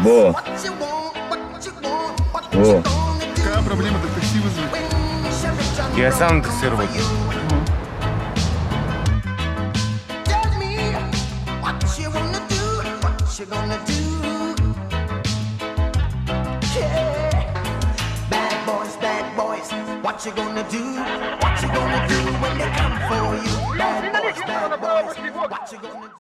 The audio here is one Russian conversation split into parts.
Во. Во. Какая проблема, так такси вызвать? Я сам на такси работаю. What you gonna do? What you gonna do when they come for you? Bad boys, what you gonna do?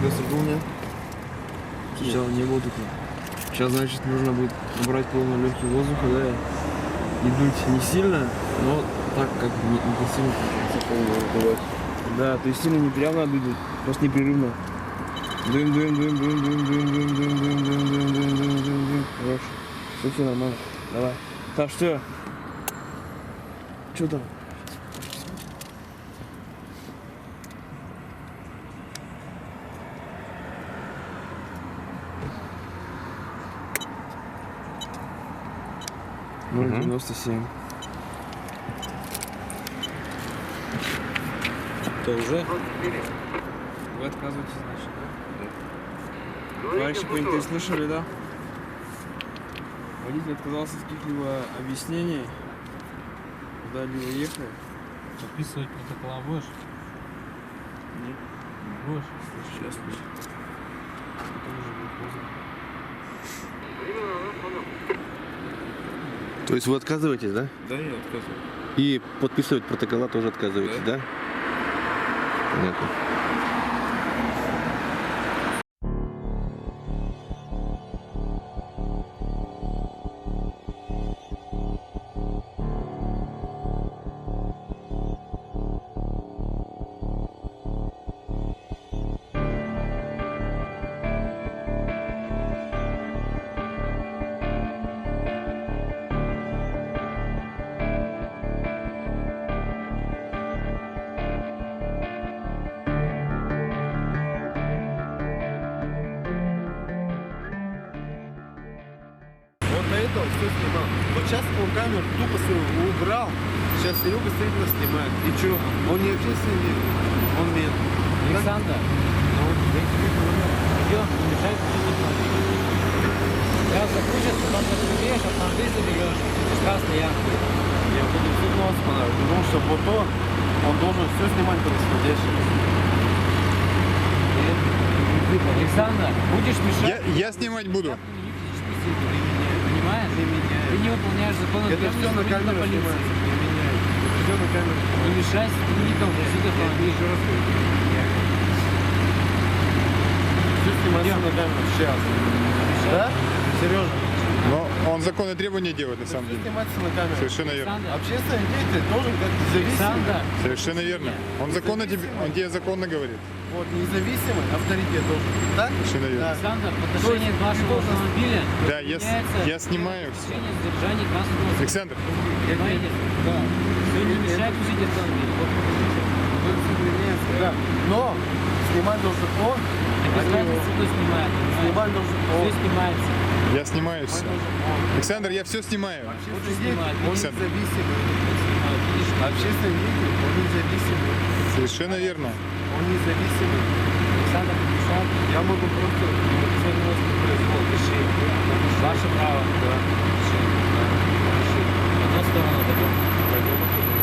Быстро был, нет? Сначала не было такого. Сейчас, значит, нужно будет набрать полную легкие воздуха, да, и дуть не сильно, но так, как не сильно давать. Да, то есть сильно не прямо надо дуть, просто непрерывно. Дуем. Хорошо. Все нормально. Давай. Так, что? Что там? Мгм. 0,97. То уже? Вы отказываетесь, значит, да? Товарищи понятые слышали, да? Водитель отказался от каких-либо объяснений, куда-либо ехал. Подписывать протокола будешь? Нет. Не будешь? Сейчас. Это уже будет поздно. То есть вы отказываетесь, да? Да, я отказываюсь. И подписывать протокола тоже отказываетесь, да? Понятно. Вот на этом все снимал. Вот сейчас он камеру тупо свою убрал. Сейчас Серега стоит нас снимает. И что? Он не общественный, он нет. Александр, идем, не мешай пути. Сейчас закончится, потом закрываешь, автомобиль заберешь с красной ямки. Я буду все нос понравиться, потому что потом он должен все снимать происходящее. Александр, будешь мешать? Я снимать буду. Понимаешь? Ты не выполняешь закон. Это все на камеру снимается. Это все на камеру. Не мешай сотрудникам возить автомобиль. Все снимается на камеру. Сейчас. Да? Сережа? Но он законные требования делает на самом Все деле. снимается на камеру. Совершенно верно. Александр, Общественный деятель должен как независимый. Александр, Совершенно верно. Он тебе законно говорит. Вот независимый авторитет должен. Так? Совершенно верно. Александр, в отношении вашего автомобиля Да, я снимаю все. решение о задержании транспортного средства. Александр, Понимаете? Да. Все не мешает возить автомобиль. Да. Но снимать должен он. Без разницы, кто снимает. Снимать должен Все он. снимается. я снимаю все. Александр, я все снимаю. Общественный деятель, снимает. он Александр. независимый. Видишь, Общественный деятель, он независимый. Совершенно верно. Он независимый. Александр помешал. Я могу просто написать на вас произвол. Пиши. Ваше право. Да. Пиши. Одну сторону дадим. Пойдем.